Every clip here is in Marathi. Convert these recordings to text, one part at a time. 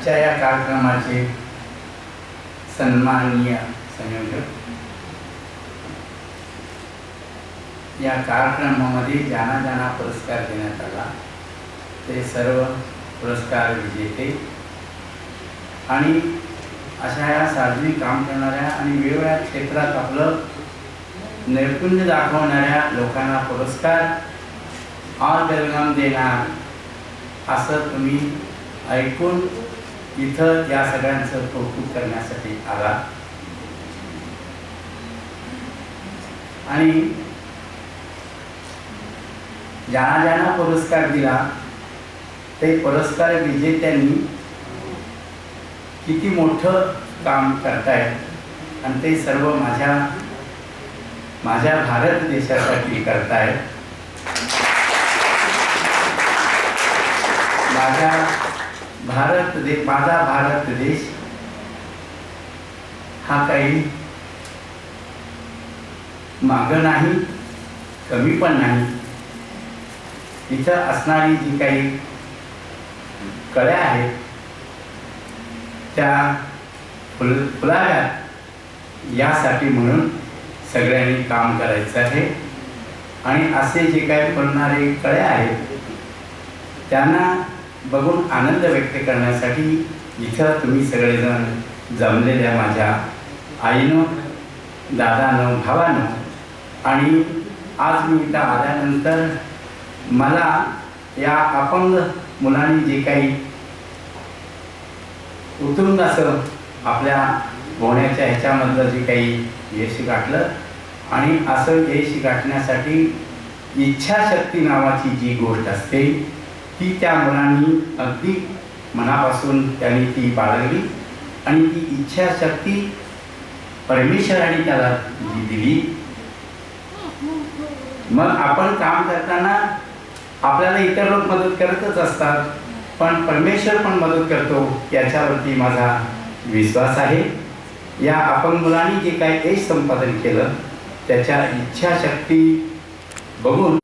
आजच्या या कार्यक्रमाचे सन्माननीय संयोजक, या कार्यक्रमामध्ये ज्यांना पुरस्कार देण्यात आला ते सर्व पुरस्कार विजेते आणि अशा या सार्वजनिक काम करणाऱ्या आणि वेगवेगळ्या क्षेत्रात आपलं नैपुण्य दाखवणाऱ्या लोकांना पुरस्कार और वेलकम देणार असं तुम्ही ऐकून इथं या सगळ्यांचं कौतुक करण्यासाठी आला. आणि ज्यांना पुरस्कार दिला ते पुरस्कार विजेत्यांनी किती मोठं काम करतायत आणि ते सर्व माझ्या भारत देशासाठी करतायत. माझा भारत देश हा काही मागं नाही, कमी पण नाही. इथं असणारी जी काही कळ्या आहेत त्या फुलाव्यात यासाठी म्हणून सगळ्यांनी काम करायचं आहे. आणि असे जे काही फुलणारे कळ्या आहेत त्यांना बघून आनंद व्यक्त करण्यासाठी इथं तुम्ही सगळेजण जमलेल्या माझ्या आईनं, दादानं, भावानं आणि आज मी इथं आल्यानंतर मला या अपंग मुलांनी जे काही उतरून असं आपल्या पोहण्याच्या ह्याच्यामधलं जे काही यश गाठलं आणि असं यश गाठण्यासाठी इच्छाशक्ती नावाची जी गोष्ट असते ती त्या मुलांनी अगदी मनापासून त्यांनी ती बाळगली आणि ती इच्छाशक्ती परमेश्वराने त्याला जी दिली. मग आपण काम करताना आपल्याला इतर लोक मदत करतच असतात पण परमेश्वर पण मदत करतो याच्यावरती माझा विश्वास आहे. या अपंग मुलांनी जे काही यश संपादन केलं त्याच्या इच्छाशक्ती बघून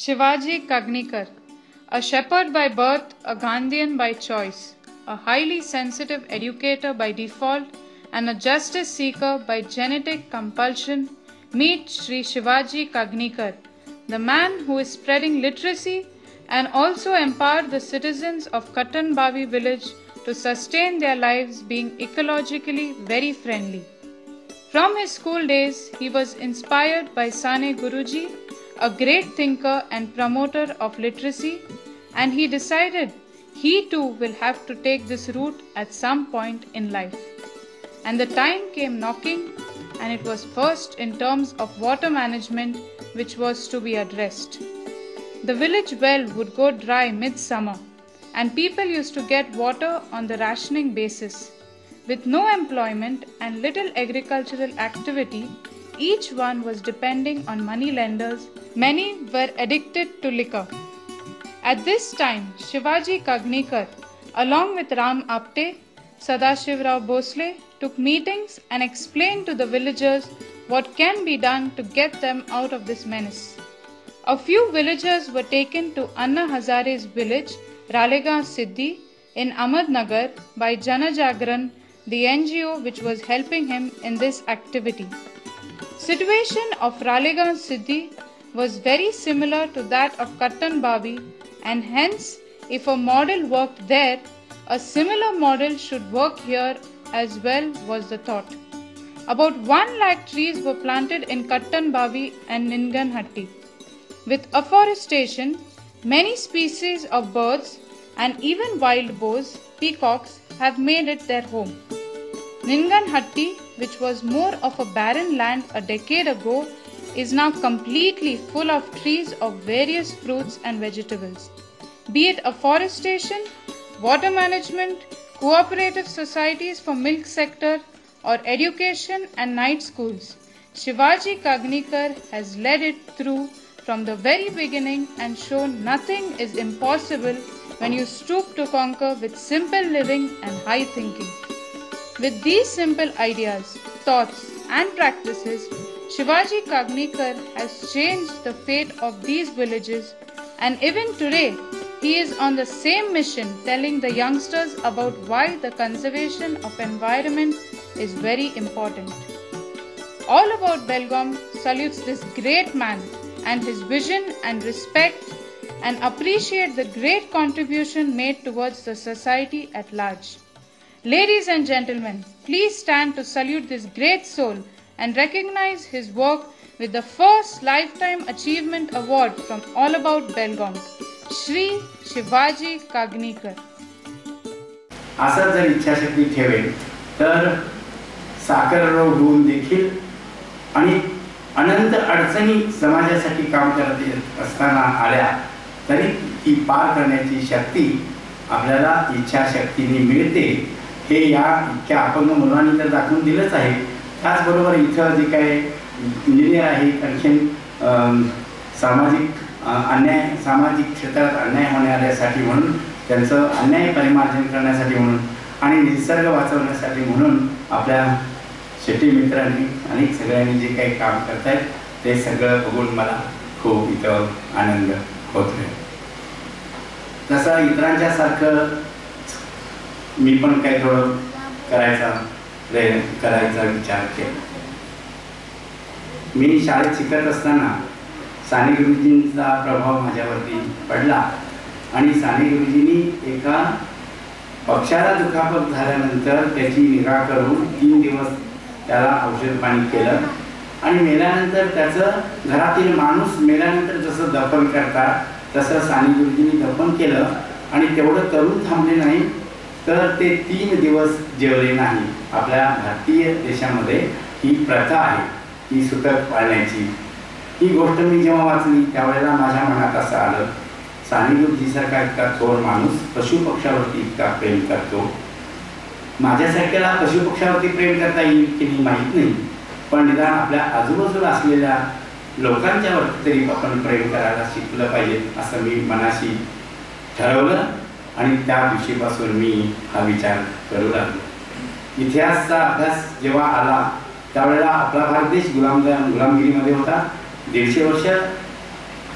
Shivaji Kagnikar, a shepherd by birth, a Gandhian by choice, a highly sensitive educator by default, and a justice seeker by genetic compulsion, meet Sri Shivaji Kagnikar, the man who is spreading literacy and also empowered the citizens of Kattanbavi village to sustain their lives being ecologically very friendly. From his school days, he was inspired by Sane Guruji, a great thinker and promoter of literacy, and he decided he too will have to take this route at some point in life. And the time came knocking, and it was first in terms of water management which was to be addressed. The village well would go dry midsummer, and people used to get water on the rationing basis. With no employment and little agricultural activity, each one was depending on money lenders. Many were addicted to liquor. At this time, Shivaji Kagnikar, along with Ram Apte, Sadashivrao Bhosle, took meetings and explained to the villagers what can be done to get them out of this menace. A few villagers were taken to Anna Hazare's village, Ralega Siddhi, in Ahmednagar by Jana Jagran, the NGO which was helping him in this activity. Situation of Ralegaon city was very similar to that of Kattanbavi, and hence if a model worked there, a similar model should work here as well was the thought. About 1 lakh trees were planted in Kattanbavi and Ninganhatti. With afforestation, many species of birds and even wild boars, peacocks, have made it their home. Ninganhatti, which was more of a barren land a decade ago, is now completely full of trees of various fruits and vegetables. Be it afforestation, water management, cooperative societies for milk sector, or education and night schools, Shivaji Kagnikar has led it through from the very beginning and shown nothing is impossible when you stoop to conquer with simple living and high thinking. With these simple ideas, thoughts and practices, Shivaji Kagnikar has changed the fate of these villages, and even today he is on the same mission telling the youngsters about why the conservation of environment is very important. All About Belgaum salutes this great man and his vision and respect and appreciate the great contribution made towards the society at large. Ladies and gentlemen, please stand to salute this great soul and recognize his work with the first Lifetime Achievement Award from All About Belgaum, Shri Shivaji Kagnikar. असं जर इच्छाशक्ती ठेवेल तर साखर रोग होऊन देखील आणि अनंत अडचणी समाजासाठी काम करत असताना आल्या तरी ती पार करण्याची शक्ती आपल्याला इच्छाशक्तीने मिळते हे या इतक्या अपंग मुलांनी तर दाखवून दिलंच आहे. त्याचबरोबर इथं जे काही इंजिनियर आहे आणखीन सामाजिक क्षेत्रात अन्याय होण्यासाठी म्हणून त्यांचं अन्याय परिमार्जन करण्यासाठी म्हणून आणि निसर्ग वाचवण्यासाठी म्हणून आपल्या शेती मित्रांनी आणि सगळ्यांनी जे काही काम करतायत ते सगळं बघून मला खूप इथं आनंद होतोय. तसं इतरांच्या सारखं मी पण काही थोडं करायचा विचार केला. मी शाळेत शिकत असताना साने गुरुजींचा प्रभाव माझ्यावरती पडला आणि साने गुरुजींनी एका पक्षाला दुखापत झाल्यानंतर त्याची निगा करून 3 दिवस त्याला औषध पाणी केलं आणि मेल्यानंतर त्याचं घरातील माणूस मेल्यानंतर जसं दफन करतात तसं साने गुरुजींनी दफन केलं आणि तेवढं करून थांबले नाही तर ते 3 दिवस जेवले नाही. आपल्या भारतीय देशामध्ये ही प्रथा आहे ही सुतक पाळण्याची. ही गोष्ट मी जेव्हा वाचली त्यावेळेला माझ्या मनात असं आलं साने गुरुजीसारखा इतका थोर माणूस पशुपक्षावरती इतका प्रेम करतो. माझ्यासारख्याला पशुपक्षावरती प्रेम करता येईल की नाही माहीत नाही पण निदान आपल्या आजूबाजूला असलेल्या लोकांच्यावरती तरी आपण प्रेम करायला शिकलं पाहिजे असं मी मनाशी ठरवलं आणि त्या दिवशीपासून मी हा विचार करू लागलो. इतिहासाचा अभ्यास जेव्हा आला त्यावेळेला आपला भारत देश गुलामगिरीमध्ये होता. 150 वर्ष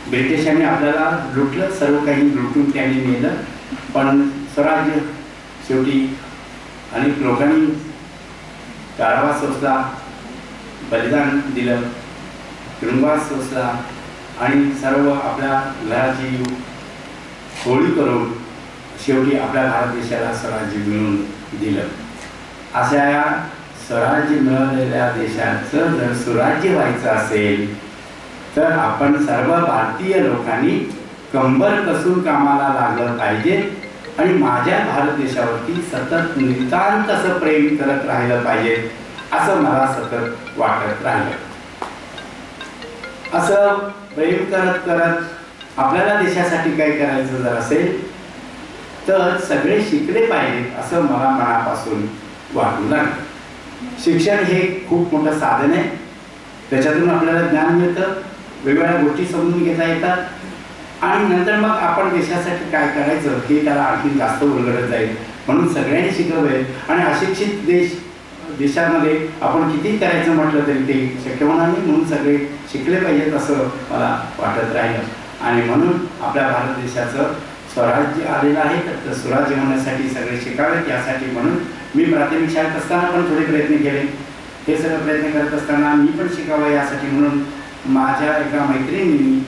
ब्रिटिशांनी आपल्याला लुटलं, सर्व काही लुटून त्यांनी नेलं पण स्वराज्य शेवटी अनेक लोकांनी कारावास सोसला, बलिदान दिलं, तुरुंगवास सोसला आणि सर्व आपल्या घराची होळी करून शेवटी आपल्या भारत देशाला स्वराज्य मिळवून दिलं. अशा या स्वराज्य मिळवलेल्या देशाचं जर सुराज्य व्हायचं असेल तर आपण सर्व भारतीय लोकांनी कंबर कसून कामाला लागलं पाहिजे आणि माझ्या भारत देशावरती सतत नितांत असं प्रेम करत राहिलं पाहिजे असं मला सतत वाटत राहिलं. असं प्रेम करत करत आपल्याला देशासाठी काय करायचं जर असेल तर सगळे शिकले पाहिजेत असं मला मनापासून वाटू लागलं. शिक्षण हे खूप मोठं साधन आहे. त्याच्यातून आपल्याला ज्ञान मिळतं, वेगवेगळ्या गोष्टी समजून घेता येतात आणि नंतर मग आपण देशासाठी काय करायचं हे त्याला आणखी जास्त उलगडत जाईल. म्हणून सगळ्यांनी शिकलं पाहिजे आणि अशिक्षित देशामध्ये आपण किती करायचं म्हटलं तरी ते शक्य होणार नाही. म्हणून सगळे शिकले पाहिजेत असं मला वाटत राहिलं आणि म्हणून आपल्या भारत देशाचं स्वराज्य आलेलं आहे तर स्वराज्य होण्यासाठी सगळे शिकावेत. यासाठी म्हणून मी प्राथमिक शाळेत असताना पण थोडे प्रयत्न केले. हे सगळं प्रयत्न करत असताना मी पण शिकावं यासाठी म्हणून माझ्या एका मैत्रिणींनी,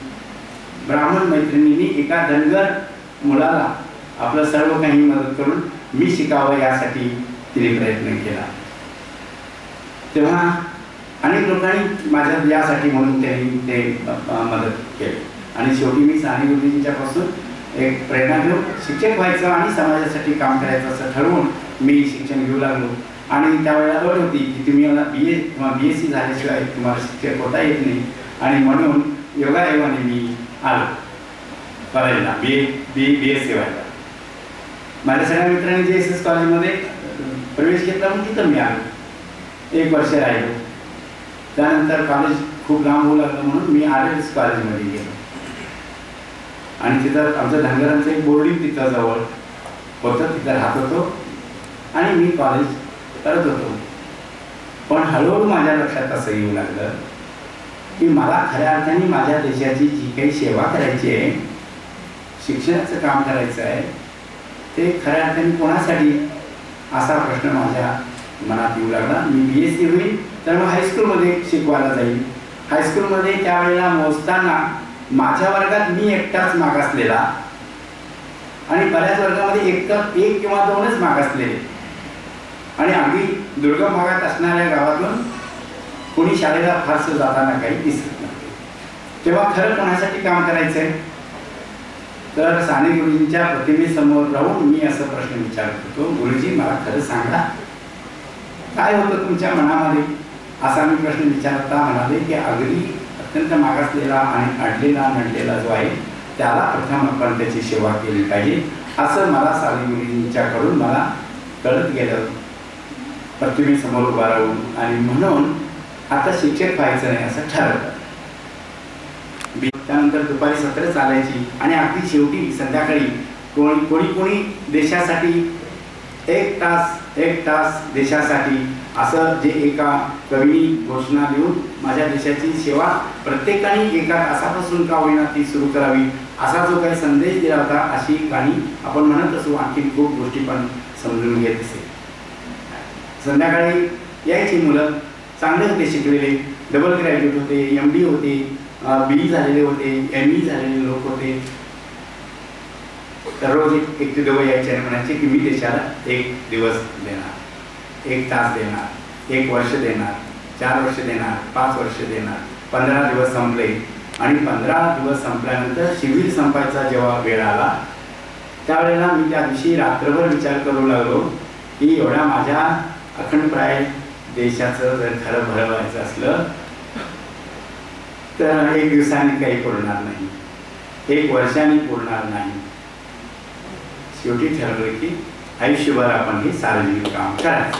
ब्राह्मण मैत्रिणींनी एका धनगर मुलाला आपलं सर्व काही मदत करून मी शिकावं यासाठी तिने प्रयत्न केला. तेव्हा अनेक लोकांनी माझ्या यासाठी म्हणून त्यांनी ते मदत केली आणि शेवटी मी साने गुरुजींच्यापासून एक प्रेरणा घेऊन शिक्षक व्हायचं आणि समाजासाठी काम करायचं असं ठरवून मी शिक्षण घेऊ लागलो. आणि त्यावेळेला अट होती की तुम्ही मला BA किंवा BSc झाल्याशिवाय तुम्हाला शिक्षक होता येत नाही आणि म्हणून योगायोगाने मी आलो कॉलेजला BSc व्हायला. माझ्या सगळ्या मित्रांनी JSS कॉलेजमध्ये प्रवेश घेतला म्हणून तिथं मी आलो. 1 वर्ष राहिलो. त्यानंतर कॉलेज खूप लांब होऊ लागलं म्हणून मी RLS कॉलेजमध्ये गेलो आणि तिथं आमचं धनगरांचं एक बोर्डिंग तिथं जवळ होतं, तिथं राहत होतो आणि मी कॉलेज करत होतो. पण हळूहळू माझ्या लक्षात असं येऊ लागलं की मला खऱ्या अर्थाने माझ्या देशाची जी काही सेवा करायची आहे, शिक्षणाचं काम करायचं आहे, ते खऱ्या अर्थाने कोणासाठी असा प्रश्न माझ्या मनात येऊ लागला. मी BSc होईल तर मग हायस्कूलमध्ये शिकवायला जाईल. हायस्कूलमध्ये त्यावेळेला मोजताना माझ्या वर्गात मी एकटाच मागासलेला आणि बऱ्याच वर्गामध्ये एक किंवा 2च मागासलेले आणि अगदी दुर्गम भागात असणाऱ्या गावातून कोणी शाळेला फारसं जाताना काही दिसत नव्हते. तेव्हा खरं कोणासाठी काम करायचं आहे तर साने गुरुजींच्या प्रतिमेसमोर राहून मी असा प्रश्न विचारत होतो, गुरुजी मला खरं सांगा काय होतं तुमच्या मनामध्ये, असा मी प्रश्न विचारता म्हणाले की अगदी अत्यंत मागासलेला आणि अडलेला नडलेला जो आहे त्याला प्रथम आपण त्याची सेवा केली पाहिजे असं मला साने गुरुजींच्याकडून मला कळत गेलं प्रतिमेसमोर उभा राहून. आणि म्हणून आता शिक्षक व्हायचं नाही असं ठरवलं. त्यानंतर दुपारी सत्र चालायची आणि अगदी शेवटी संध्याकाळी कोणी देशासाठी 1 तास देशासाठी असं जे एका कवीनी घोषणा देऊन माझ्या देशाची सेवा प्रत्येकाने 1 तासापासून का होईना ती सुरू करावी असा जो काही संदेश दिला होता, अशी गाणी आपण म्हणत असू. आणखी खूप गोष्टी पण समजून घेत असे. संध्याकाळी यायची मुलं चांगले होते, शिकलेले, डबल ग्रॅज्युएट होते, MD होते, BE झालेले होते, ME झालेले लोक होते. तर रोज एक ते 2 यायचे आणि म्हणायचे की मी देशाला 1 दिवस देणार, 1 तास देणार, 1 वर्ष देणार, 4 वर्ष देणार, 5 वर्ष देणार. 15 दिवस संपले आणि 15 दिवस संपल्यानंतर शिबिर संपायचा जेव्हा वेळ आला त्यावेळेला मी त्या दिवशी रात्रभर विचार करू लागलो की एवढ्या माझ्या अखंडप्राय देशाचं जर खरं भरवायचं असलं तर 1 दिवसाने काही पुरणार नाही, 1 वर्षाने पुरणार नाही. शेवटी ठरवलं की आयुष्यभर आपण हे सार्वजनिक काम करायचं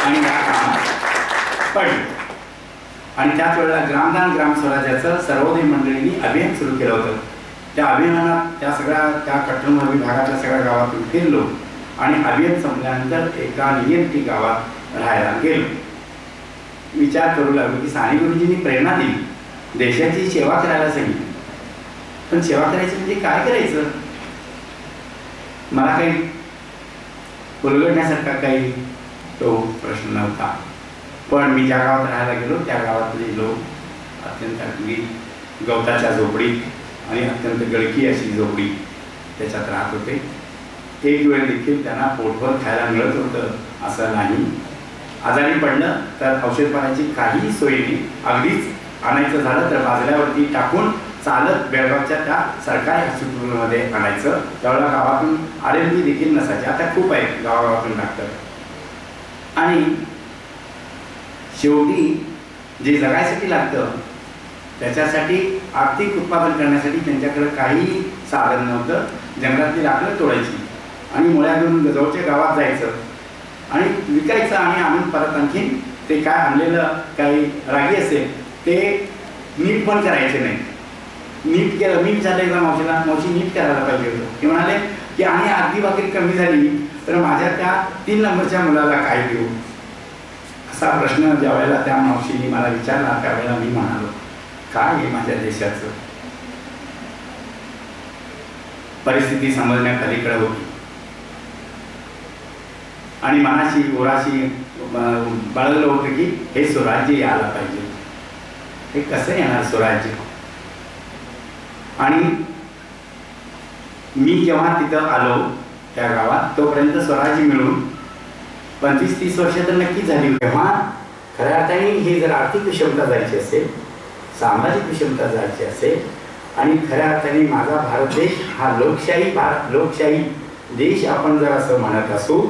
आणि या कामात पडलं. आणि त्याच वेळेला ग्रामदान ग्राम स्वराज्याचं सर्वोदय मंडळींनी अभियान सुरू केलं होतं. त्या अभियानात त्या कट्टणमोरी भागातल्या सगळ्या गावातून फिरलो आणि अभियान संपल्यानंतर एका नियंत्री गावात राहायला गेलो. विचार करू लागलो की साने गुरुजींनी प्रेरणा दिली, देशाची सेवा करायला सांगितली, पण सेवा करायची म्हणजे काय करायचं. मला काही उलगडण्यासारखा काही तो प्रश्न नव्हता. पण मी ज्या गावात राहायला गेलो त्या गावातले लोक अत्यंत अगदी गवताच्या झोपडीत आणि अत्यंत गळकी अशी झोपडी त्याच्यात राहत होते. एक वेळ देखील त्यांना पोटभर खायला मिळत होतं असं नाही. आजारी पडलं तर औषध पाण्याची काहीही सोय नाही. अगदीच आणायचं झालं तर बाजल्यावरती टाकून चालत बेळगावच्या त्या सरकारी हॉस्पिटलमध्ये आणायचं. त्यावेळेला गावातून RLD देखील नसायचे. आता खूप आहे गावागावातून डॉक्टर. आणि शेवटी जे जगायसाठी लागतं त्याच्यासाठी आर्थिक उत्पादन करण्यासाठी त्यांच्याकडे काही साधन नव्हतं. जंगलातली लाकडं तोडायची आणि मुळ्या घेऊन जवळच्या गावात जायचं आणि विकायचं आणि आणून परत आणखीन ते काय आणलेलं काही रागी असेल ते नीट पण करायचे नाही. नीट केलं, नीट झालं एकदा मावशी नीट करायला पाहिजे होतं. ते म्हणाले की आणि अर्धी भाकरी कमी झाली तर माझ्या त्या 3 नंबरच्या मुलाला काय देऊ असा प्रश्न ज्या वेळेला त्या मावशीने मला विचारला त्यावेळेला मी म्हणालो काय आहे माझ्या देशाचं. परिस्थिती समजण्यात अलीकडे होती. आणि मनाशी उराशी बाळगलं होतं की हे स्वराज्य यायला पाहिजे. हे कसं येणार स्वराज्य? आणि मी जेव्हा तिथं आलो त्या गावात तोपर्यंत स्वराज्य मिळून 25-30 वर्ष तर नक्कीच झाली. तेव्हा खऱ्या अर्थाने हे जर आर्थिक विषमता जायची असेल, सामाजिक विषमता जायची असेल आणि खऱ्या अर्थाने माझा भारत देश हा लोकशाही देश आपण जर असं म्हणत असू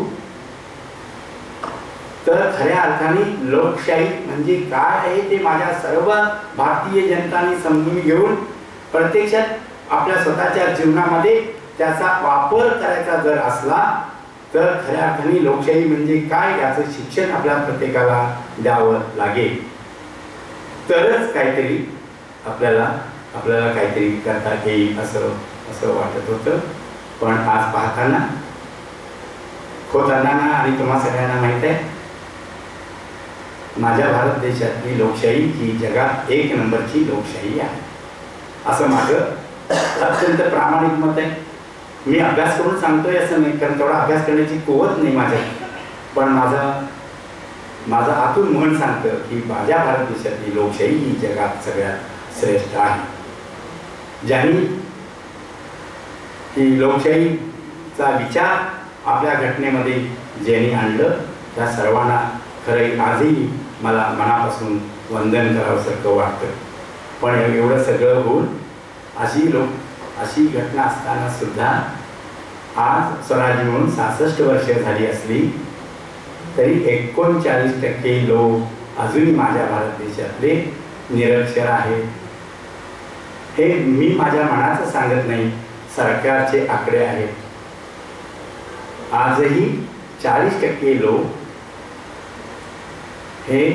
तर खऱ्या अर्थाने लोकशाही म्हणजे काय आहे ते माझ्या सर्व भारतीय जनतांनी समजून घेऊन प्रत्यक्षात आपल्या स्वतःच्या जीवनामध्ये त्याचा वापर करायचा जर असला तर खऱ्या अर्थाने लोकशाही म्हणजे काय याचं शिक्षण आपल्या प्रत्येकाला द्यावं लागेल. तरच काहीतरी आपल्याला काहीतरी करता येईल असं वाटत होतं. पण आज पाहताना होताना आणि तुम्हा सगळ्यांना माहीत आहे माझ्या भारत देशातली लोकशाही ही जगात 1 नंबरची लोकशाही आहे असं माझं अत्यंत प्रामाणिक मत आहे. मी अभ्यास करून सांगतोय असं नाही, कारण तेवढा अभ्यास करण्याची कुवत नाही माझ्यात, पण माझं आतून मन सांगतं की माझ्या भारत देशातली लोकशाही ही जगात सगळ्यात श्रेष्ठ आहे. ज्यांनी ही लोकशाहीचा विचार आपल्या घटनेमध्ये ज्यांनी आणलं त्या सर्वांना खरंही आजही मला मनापासून वंदन करावंसारखं वाटतं. पण एवढं सगळं होऊन अशी घटना असताना सुद्धा आज स्वराज्य म्हणून 66 वर्ष झाली असली तरी 39% लोक अजूनही माझ्या भारत देशातले निरक्षर आहेत. हे मी माझ्या मनाचं सांगत नाही, सरकारचे आकडे आहेत. आजही 40% लोक हे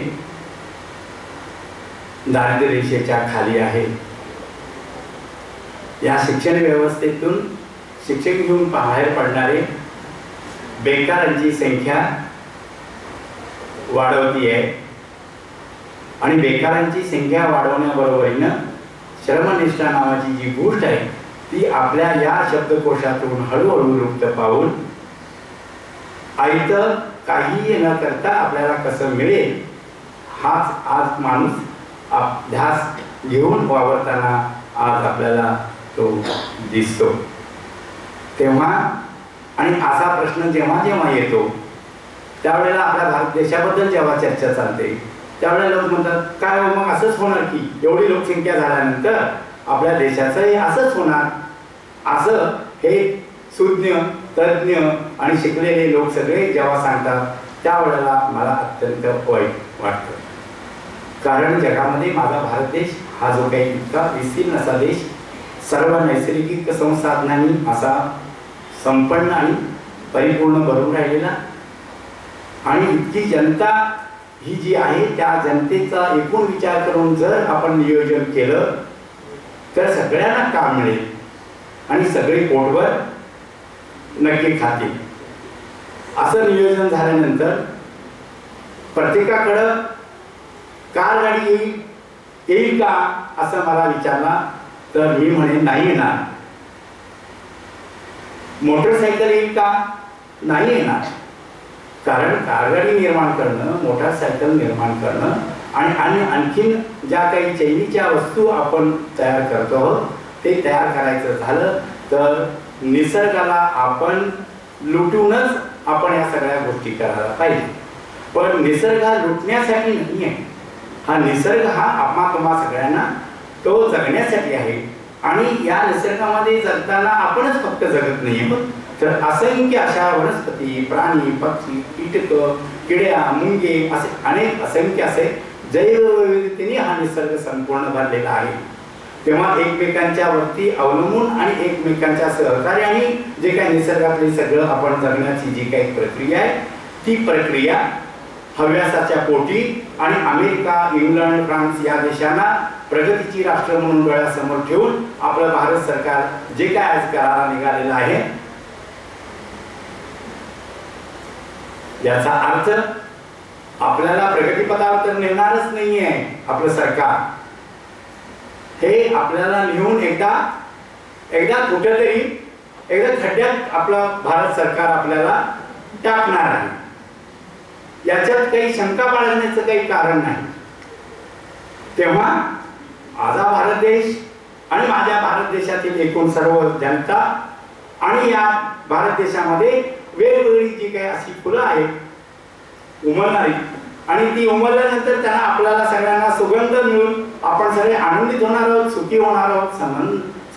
दारिद्र्य रेषेच्या खाली आहेत. या शिक्षण व्यवस्थेतून शिक्षण घेऊन बाहेर पडणारे बेकारांची संख्या वाढवती आहे आणि बेकारांची संख्या वाढवण्याबरोबरीनं श्रमनिष्ठा नावाची जी गोष्ट आहे ती आपल्या या शब्दकोशातून हळूहळू लुप्त पाहून आयतं काही न करता आपल्याला कसं मिळेल हाच आज माणूस ध्यास घेऊन वावरताना आज आपल्याला तो दिसतो. तेव्हा आणि असा प्रश्न जेव्हा जेव्हा येतो त्यावेळेला आपल्या भारत देशाबद्दल जेव्हा चर्चा चालते त्यावेळेला लोक म्हणतात काय मग असंच होणार की एवढी लोकसंख्या झाल्यानंतर आपल्या देशाचं हे असंच होणार. असं हे सुज्ञ तज्ज्ञ आणि शिकलेले लोक सगळे जेव्हा सांगतात त्यावेळेला मला अत्यंत वाईट वाटतं. कारण जगामध्ये माझा भारत देश हा जो काही इतका विस्तीर्ण असा देश सर्व नैसर्गिक संसाधनांनी असा संपन्न आणि परिपूर्ण भरून राहिलेला आणि इतकी जनता ही जी आहे त्या जनतेचा एकूण विचार करून जर आपण नियोजन केलं तर सगळ्यांना काम मिळेल आणि सगळे पोटभर नक्की खातील. असं नियोजन झाल्यानंतर प्रत्येकाकडं कार गाडी येईल का असं मला विचारला तर मी म्हणेन नाही येणार. मोटरसायकल येईल का? नाही येणार. कारण कारगाडी निर्माण करणं, मोटरसायकल निर्माण करणं आणि आणखीन ज्या काही चैनीच्या वस्तू आपण तयार करतो ते तयार करायचं झालं तर निसर्गाला आपण लुटूनच आपण या सगळ्या गोष्टी करायला पाहिजे. पण निसर्ग हा लुटण्यासाठी नाही आहे. हा निसर्ग हा आम्हा तुम्हा सगळ्यांना तो जगण्यासाठी आहे आणि या निसर्गामध्ये जगताना आपणच फक्त जगत नाही आहोत तर असंख्य अशा वनस्पती, प्राणी, पक्षी, कीटक, किड्या, मुंगे असे अनेक असंख्य असे जैवविविधतेने हा निसर्ग संपूर्ण भरलेला आहे. तेव्हा एकमेकांच्या वरती अवलंबून आणि एकमेकांच्या सहकार्याने जे काही निसर्गातले सगळं आपण जगण्याची जी काही प्रक्रिया आहे ती प्रक्रिया हव्यासाच्या पोटी आणि अमेरिका, इंग्लंड, फ्रान्स या देशांना प्रगतीची राष्ट्र म्हणून डोळ्यासमोर ठेवून आपलं भारत सरकार जे काय आज करायला निघालेलं आहे याचा अर्थ आपल्याला प्रगतीपथावर तर नेणारच नाहीये. आपलं सरकार हे आपल्याला नेऊन एकदा कुठेतरी एकदा खड्ड्यात आपलं भारत सरकार आपल्याला टाकणार आहे. याच्यात काही शंका बाळगण्याचं काही कारण नाही. तेव्हा माझा भारत देश आणि माझ्या भारत देशातील एकूण सर्व जनता आणि या भारत देशामध्ये वेगवेगळी जी काही अशी फुलं आहेत उमलणारी, आणि ती उमलल्यानंतर त्यांना आपल्याला सगळ्यांना सुगंध मिळून आपण सगळे आनंदित होणार आहोत, सुखी होणार आहोत,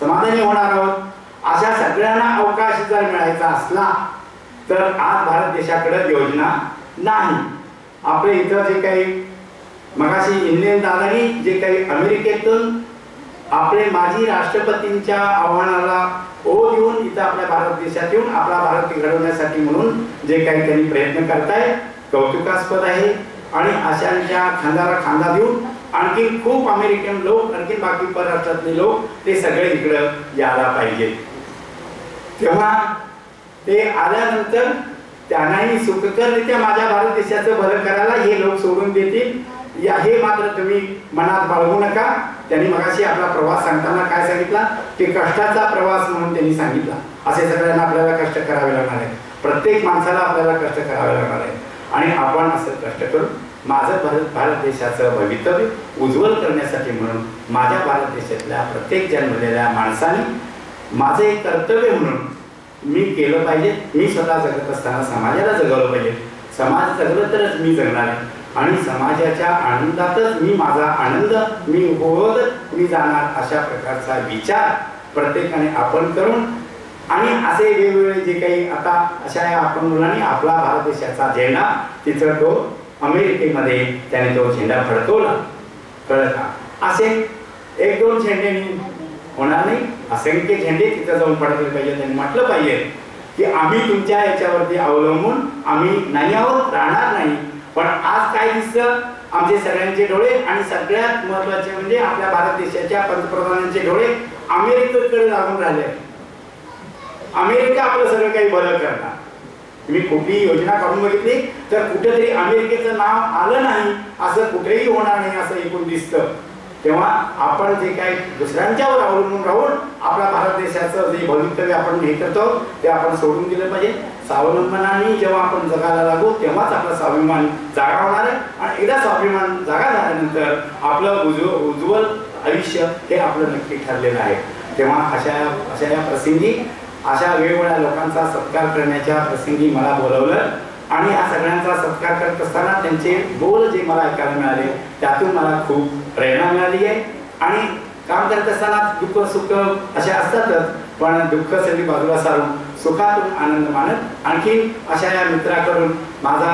समाधानी होणार आहोत. अशा सगळ्यांना अवकाश जर मिळायचा असला तर आज भारत देशाकडे योजना नाही. आपल्या इथं जे काही मगाशी इंडियन दादानी जे काही अमेरिकेतून आपले माजी राष्ट्रपतींच्या आव्हानाला ओ देऊन इथं आपल्या भारत देशात येऊन आपला भारत घडवण्यासाठी म्हणून जे काही त्यांनी प्रयत्न करतायत कौतुकास्पद आहे. आणि अशांच्या खांद्याला खांदा देऊन आणखी खूप अमेरिकन लोक, आणखी बाकी परराष्ट्रातले लोक ते सगळे इकडं यायला पाहिजे. तेव्हा ते आल्यानंतर त्यांनाही सुखकररित्या माझ्या भारत देशाचं भलं करायला हे लोक सोडून देतील या हे मात्र तुम्ही मनात बाळगू नका. त्यांनी मगाशी आपला प्रवास सांगताना काय सांगितला की कष्टाचा प्रवास म्हणून त्यांनी सांगितला. असे सगळ्यांना आपल्याला कष्ट करावे लागणार आहे, प्रत्येक माणसाला आपल्याला कष्ट करावे लागणार आहे. आणि आपण असं कष्ट करून माझं भारत देशाचं भवितव्य उज्ज्वल करण्यासाठी म्हणून माझ्या भारत देशातल्या प्रत्येक जन्मलेल्या माणसाने माझं एक कर्तव्य म्हणून मी केलं पाहिजे. मी स्वतः जगत असताना समाजाला जगवलं पाहिजे. समाज जगलं तरच मी जगणार आहे आणि समाजाच्या आनंदातच मी माझा आनंद मी उपभोगत मी जाणार अशा प्रकारचा विचार प्रत्येकाने आपण करून आणि असे वेगवेगळे जे काही आता अशा आपण मुलांनी आपला भारत देशाचा झेंडा तिथं तो अमेरिकेमध्ये त्याने तो झेंडा फडकवला. कळत का? असे एक दोन झेंडे होणार नाही, असंख्य झेंडे तिथं जाऊन फडकले पाहिजे. त्यांनी म्हटलं पाहिजे की आम्ही तुमच्या याच्यावरती अवलंबून आम्ही नाही आहोत, राहणार नाही. पण आज काय दिसतं आमचे सगळ्यांचे डोळे आणि सगळ्यात महत्वाचे म्हणजे आपल्या भारत देशाच्या पंतप्रधानांचे डोळे अमेरिकेकडे लागून राहिले. अमेरिका आपलं सगळं काही बदल करणार. तुम्ही कुठलीही योजना काढून बघितली तर कुठेतरी अमेरिकेचं नाव आलं नाही असं कुठेही होणार नाही असं एकूण दिसतं. तेव्हा आपण जे काही दुसऱ्यांच्यावर अवलंबून राहून आपल्या भारत देशाचं जे भवितव्य आपण हे करतो ते आपण सोडून दिलं पाहिजे. स्वावलंबनाने जेव्हा आपण जगायला लागू तेव्हाच आपला स्वाभिमान जागा होणार आहे आणि एकदा स्वाभिमान जागा झाल्यानंतर आपलं उज्ज्वल आयुष्य हे आपलं नक्की ठरलेलं आहे. तेव्हा अशा या प्रसंगी अशा वेगवेगळ्या लोकांचा सत्कार करण्याच्या प्रसंगी मला बोलवलं आणि या सगळ्यांचा सत्कार करत असताना त्यांचे बोल जे मला ऐकायला मिळाले त्यातून मला खूप प्रेरणा मिळाली आहे. आणि काम करत असताना दुःख सुख असे असतातच, पण दुःख सगळी बाजूला सारून सुखातून आनंद मानत आणखी अशा या मित्राकडून माझा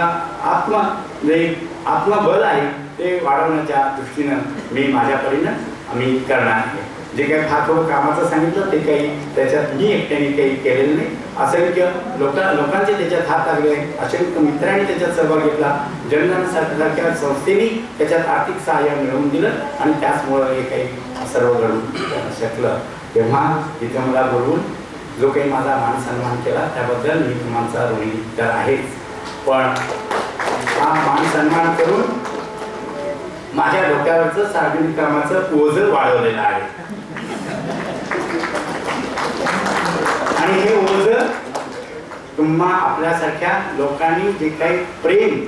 आत्मबल आहे ते वाढवण्याच्या दृष्टीनं मी माझ्या परीनं आम्ही करणार आहे. जे काही फार थोडं कामाचं सांगितलं ते काही त्याच्यात मी एकट्याने काही केलेलं नाही. असंख्य लोकांचे त्याच्यात हात लागले, असंख्य मित्रांनी त्याच्यात सहभाग घेतला. जनधन सारख्या संस्थेने त्याच्यात आर्थिक सहाय्य मिळवून दिलं आणि त्याचमुळं हे काही सर्व घडून शकलं. तेव्हा इथं मला बोलवून जो काही माझा मान सन्मान केला त्याबद्दल मी तुम्हाला ऋणी तर आहेच, पण हा मान सन्मान करून माझ्या डोक्यावरचं सार्वजनिक कामाचं ओझं वाढवलेलं आहे. आणि हे ओझं तुम्हा आपल्यासारख्या लोकांनी जे काही प्रेम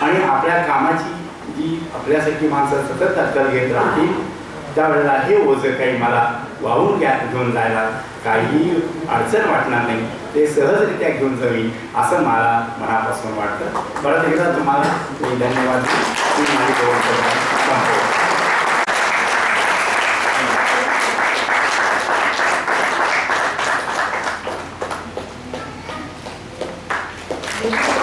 आणि आपल्या कामाची जी आपल्यासाठी माणसं सतत दखल घेत राहतील त्यावेळेला हे ओझं काही मला वाहून घेऊन जायला काही अडचण वाटणार नाही. ते सहजरित्या घेऊन जावी असं मला मनापासून वाटतं. परत एकदा तुम्हाला मी धन्यवाद. Thank you.